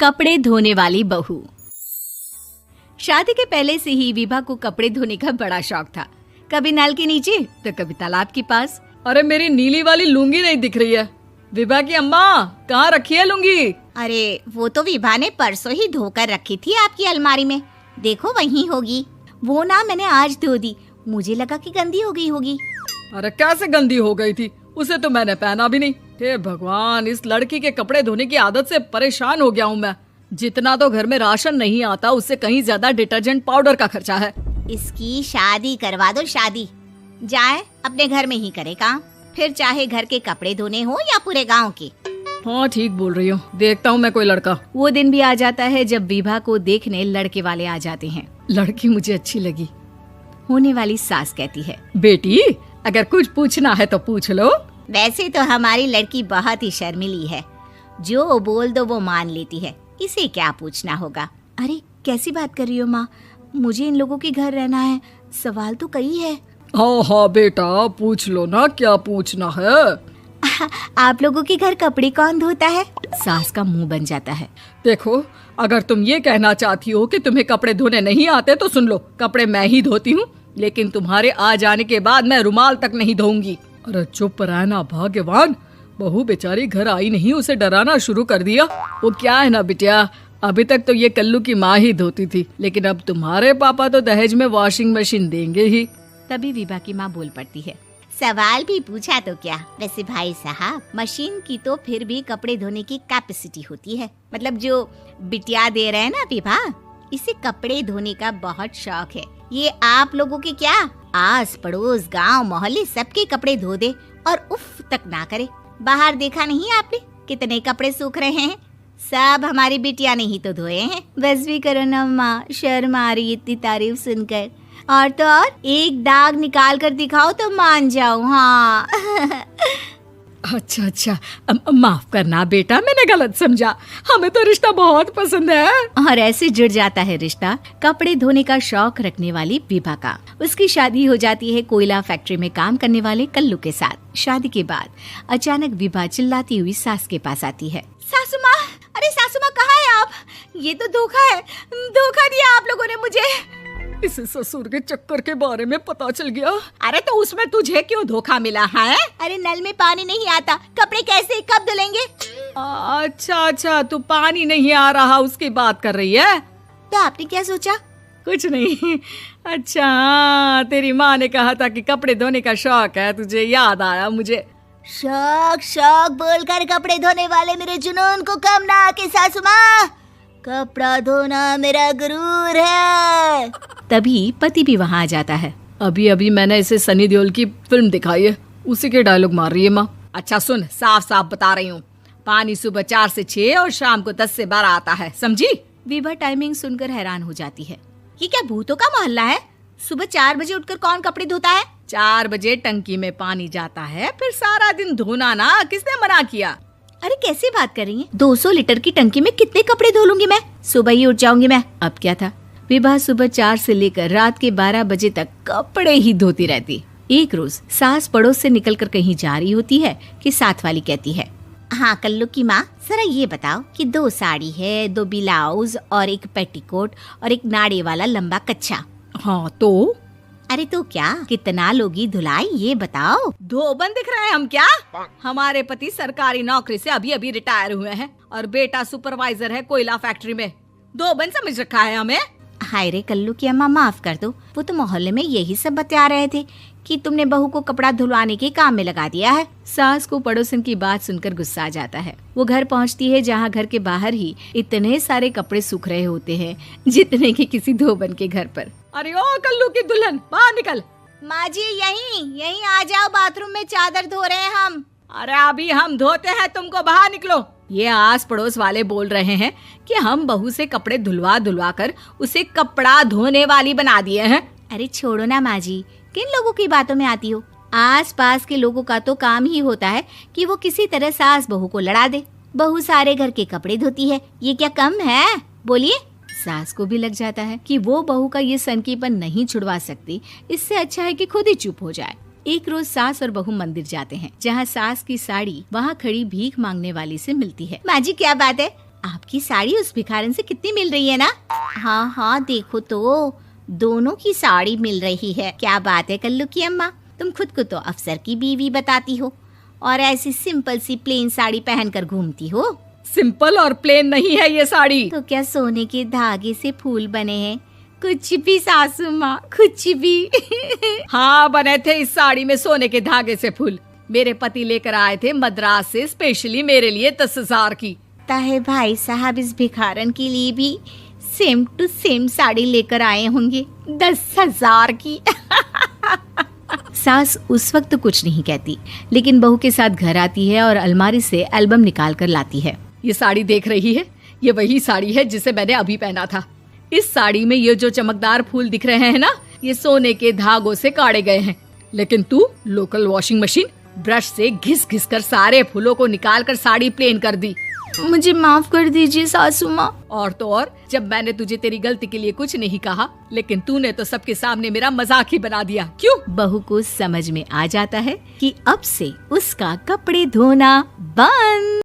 कपड़े धोने वाली बहू। शादी के पहले से ही विभा को कपड़े धोने का बड़ा शौक था। कभी नल के नीचे तो कभी तालाब के पास। अरे मेरी नीली वाली लुंगी नहीं दिख रही है। विभा की अम्मा, कहाँ रखी है लुंगी? अरे वो तो विभा ने परसों ही धोकर रखी थी आपकी अलमारी में, देखो वहीं होगी। वो ना मैंने आज धो दी, मुझे लगा कि गंदी हो गई होगी। अरे कैसे गंदी हो गई थी? उसे तो मैंने पहना भी नहीं। हे भगवान, इस लड़की के कपड़े धोने की आदत से परेशान हो गया हूँ मैं। जितना तो घर में राशन नहीं आता, उससे कहीं ज्यादा डिटर्जेंट पाउडर का खर्चा है। इसकी शादी करवा दो, शादी। जाए अपने घर में ही करे काम, फिर चाहे घर के कपड़े धोने हो या पूरे गांव के। हाँ ठीक बोल रही हो, देखता हूँ मैं कोई लड़का। वो दिन भी आ जाता है जब विभा को देखने लड़के वाले आ जाते हैं। लड़की मुझे अच्छी लगी। होने वाली सास कहती है, बेटी अगर कुछ पूछना है तो पूछ लो। वैसे तो हमारी लड़की बहुत ही शर्मीली है, जो बोल दो वो मान लेती है, इसे क्या पूछना होगा। अरे कैसी बात कर रही हो माँ, मुझे इन लोगों के घर रहना है, सवाल तो कई है। हाँ हाँ बेटा, पूछ लो ना, क्या पूछना है। आप लोगों के घर कपड़े कौन धोता है? सास का मुंह बन जाता है। देखो, अगर तुम ये कहना चाहती हो कि तुम्हें कपड़े धोने नहीं आते तो सुन लो, कपड़े मैं ही धोती हूँ, लेकिन तुम्हारे आ जाने के बाद मैं रुमाल तक नहीं धोऊंगी। अरे चुप रहना भाग्यवान, बहू बेचारी घर आई नहीं, उसे डराना शुरू कर दिया। वो क्या है ना बिटिया, अभी तक तो ये कल्लू की माँ ही धोती थी, लेकिन अब तुम्हारे पापा तो दहेज में वॉशिंग मशीन देंगे ही। तभी विभा की माँ बोल पड़ती है, सवाल भी पूछा तो क्या। वैसे भाई साहब, मशीन की तो फिर भी कपड़े धोने की कैपेसिटी होती है। मतलब जो बिटिया दे रहे हैं ना विभा, इसे कपड़े धोने का बहुत शौक है। ये आप लोगों के क्या, आस पड़ोस गांव मोहल्ले सबके कपड़े धो दे और उफ तक ना करे। बाहर देखा नहीं आपने कितने कपड़े सूख रहे हैं? सब हमारी बिटिया ने ही तो धोए हैं। बस भी करो ना माँ, शर्म आ रही इतनी तारीफ सुनकर। और तो और एक दाग निकाल कर दिखाओ तो मान जाऊं। हाँ अच्छा, माफ करना बेटा, मैंने गलत समझा। हमें तो रिश्ता बहुत पसंद है। और ऐसे जुड़ जाता है रिश्ता कपड़े धोने का शौक रखने वाली विभा का। उसकी शादी हो जाती है कोयला फैक्ट्री में काम करने वाले कल्लू के साथ। शादी के बाद अचानक विभा चिल्लाती हुई सास के पास आती है। सासू माँ, अरे सासू माँ कहाँ है आप? ये तो धोखा है, धोखा दिया आप लोगों ने मुझे। इसे ससुर के चक्कर के बारे में पता चल गया। अरे तो उसमें तुझे क्यों धोखा मिला है? अरे नल में पानी नहीं आता, कपड़े कैसे कब धुलेंगे? अच्छा, तू पानी नहीं आ रहा उसकी बात कर रही है। तो आपने क्या सोचा? कुछ नहीं। अच्छा, तेरी माँ ने कहा था कि कपड़े धोने का शौक है तुझे, याद आया मुझे। शौक बोलकर कपड़े धोने वाले मेरे जुनून को कम ना आके सासू माँ, कपड़ा धोना मेरा गुरूर है। तभी पति भी वहाँ आ जाता है। अभी मैंने इसे सनी देओल की फिल्म दिखाई है, उसी के डायलॉग मार रही है माँ। अच्छा सुन, साफ बता रही हूँ, पानी सुबह 4 से 6 और शाम को 10 से 12 आता है, समझी? विभा टाइमिंग सुनकर हैरान हो जाती है। ये क्या भूतों का मोहल्ला है? सुबह 4 बजे उठकर कौन कपड़े धोता है? 4 बजे टंकी में पानी जाता है, फिर सारा दिन धोना ना, किसने मना किया? अरे कैसी बात कर रही हैं? 200 लीटर की टंकी में कितने कपड़े धो लूंगी मैं? सुबह ही उठ जाऊंगी मैं। अब क्या था, विभा सुबह 4 से लेकर रात के 12 बजे तक कपड़े ही धोती रहती। एक रोज सास पड़ोस से निकलकर कहीं जा रही होती है कि साथ वाली कहती है, हाँ कल्लू की माँ, जरा ये बताओ कि 2 साड़ी है, 2 ब्लाउज और एक पेटीकोट और एक नाड़े वाला लंबा कच्छा। हाँ तो? अरे तो क्या, कितना लोगी धुलाई ये बताओ। धोबन दिख रहे हैं हम क्या? हमारे पति सरकारी नौकरी से अभी रिटायर हुए हैं और बेटा सुपरवाइजर है कोयला फैक्ट्री में। धोबन समझ रखा है हमें। हाय रे कल्लू की अम्मा, माफ कर दो, वो तो मोहल्ले में यही सब बता रहे थे कि तुमने बहू को कपड़ा धुलवाने के काम में लगा दिया है। सास को पड़ोसन की बात सुनकर गुस्सा आ जाता है। वो घर पहुंचती है जहां घर के बाहर ही इतने सारे कपड़े सूख रहे होते हैं जितने कि किसी धोबन के घर पर। अरे ओ कल्लू की दुल्हन, बाहर निकल। माँ जी यहीं आ जाओ, बाथरूम में चादर धो रहे हैं हम। अरे अभी हम धोते हैं, तुमको बाहर निकलो। ये आस पड़ोस वाले बोल रहे हैं कि हम बहू से कपड़े धुलवा कर उसे कपड़ा धोने वाली बना दिए हैं। अरे छोड़ो ना माँ जी, किन लोगों की बातों में आती हो? आस पास के लोगों का तो काम ही होता है कि वो किसी तरह सास बहू को लड़ा दे। बहू सारे घर के कपड़े धोती है, ये क्या कम है? बोलिए। सास को भी लग जाता है कि वो बहू का ये सनकीपन नहीं छुड़वा सकती, इससे अच्छा है कि खुद ही चुप हो जाए। एक रोज सास और बहू मंदिर जाते हैं, जहाँ सास की साड़ी वहाँ खड़ी भीख मांगने वाली से मिलती है। माँ जी क्या बात है, आपकी साड़ी उस भिखारन से कितनी मिल रही है ना? हाँ हाँ देखो तो, दोनों की साड़ी मिल रही है। क्या बात है कल्लू की अम्मा, तुम खुद को तो अफसर की बीवी बताती हो और ऐसी सिंपल सी प्लेन साड़ी पहनकर घूमती हो। सिंपल और प्लेन नहीं है ये साड़ी। तो क्या सोने के धागे से फूल बने हैं? कुछ भी सासू माँ, कुछ भी। हाँ बने थे इस साड़ी में सोने के धागे से फूल। मेरे पति लेकर आए थे मद्रास से स्पेशली मेरे लिए 10,000 की। ताहे भाई साहब इस भिखारन के लिए भी सेम टू सेम साड़ी लेकर आए होंगे 10,000 की। सास उस वक्त तो कुछ नहीं कहती, लेकिन बहू के साथ घर आती है और अलमारी से एल्बम निकाल कर लाती है। ये साड़ी देख रही है, ये वही साड़ी है जिसे मैंने अभी पहना था। इस साड़ी में ये जो चमकदार फूल दिख रहे हैं ना, ये सोने के धागों से काढ़े गए हैं। लेकिन तू लोकल वॉशिंग मशीन ब्रश से घिस घिस कर सारे फूलों को निकाल कर साड़ी प्लेन कर दी। मुझे माफ कर दीजिए सासू माँ। और तो और, जब मैंने तुझे तेरी गलती के लिए कुछ नहीं कहा, लेकिन तूने तो सबके सामने मेरा मजाक ही बना दिया। क्यों? बहू को समझ में आ जाता है कि अब से उसका कपड़े धोना बंद।